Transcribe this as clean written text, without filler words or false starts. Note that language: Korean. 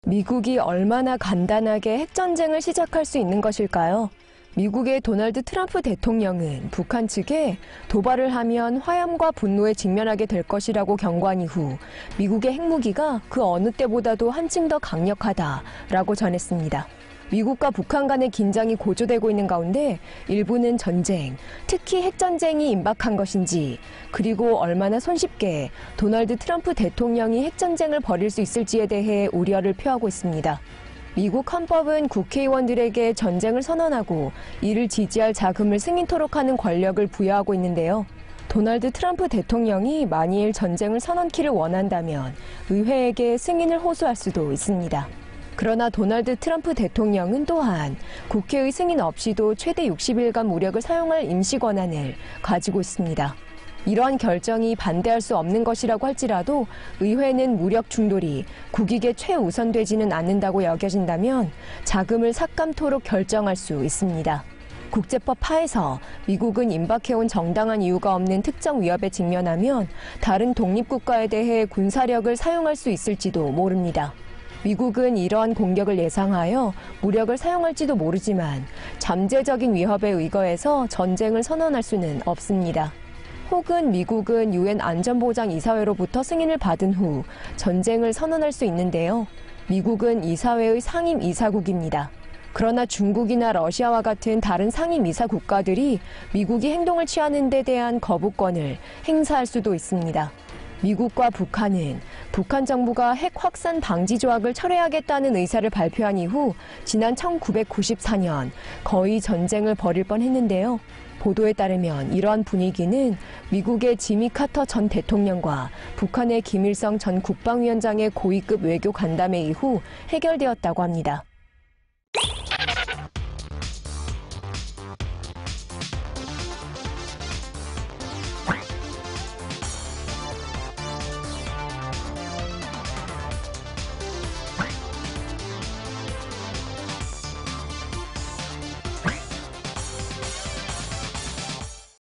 미국이 얼마나 간단하게 핵전쟁을 시작할 수 있는 것일까요? 미국의 도널드 트럼프 대통령은 북한 측에 도발을 하면 화염과 분노에 직면하게 될 것이라고 경고한 이후 미국의 핵무기가 그 어느 때보다도 한층 더 강력하다라고 전했습니다. 미국과 북한 간의 긴장이 고조되고 있는 가운데 일부는 전쟁, 특히 핵전쟁이 임박한 것인지, 그리고 얼마나 손쉽게 도널드 트럼프 대통령이 핵전쟁을 벌일 수 있을지에 대해 우려를 표하고 있습니다. 미국 헌법은 국회의원들에게 전쟁을 선언하고 이를 지지할 자금을 승인토록 하는 권력을 부여하고 있는데요. 도널드 트럼프 대통령이 만일 전쟁을 선언키를 원한다면 의회에게 승인을 호소할 수도 있습니다. 그러나 도널드 트럼프 대통령은 또한 국회의 승인 없이도 최대 60일간 무력을 사용할 임시 권한을 가지고 있습니다. 이러한 결정이 반대할 수 없는 것이라고 할지라도 의회는 무력 충돌이 국익에 최우선되지는 않는다고 여겨진다면 자금을 삭감토록 결정할 수 있습니다. 국제법 하에서 미국은 임박해온 정당한 이유가 없는 특정 위협에 직면하면 다른 독립국가에 대해 군사력을 사용할 수 있을지도 모릅니다. 미국은 이러한 공격을 예상하여 무력을 사용할지도 모르지만 잠재적인 위협에 의거해서 전쟁을 선언할 수는 없습니다. 혹은 미국은 유엔 안전보장이사회로부터 승인을 받은 후 전쟁을 선언할 수 있는데요. 미국은 이사회의 상임 이사국입니다. 그러나 중국이나 러시아와 같은 다른 상임 이사 국가들이 미국이 행동을 취하는 데 대한 거부권을 행사할 수도 있습니다. 미국과 북한은 북한 정부가 핵 확산 방지 조약을 철회하겠다는 의사를 발표한 이후 지난 1994년 거의 전쟁을 벌일 뻔했는데요. 보도에 따르면 이러한 분위기는 미국의 지미 카터 전 대통령과 북한의 김일성 전 국방위원장의 고위급 외교 간담회 이후 해결되었다고 합니다.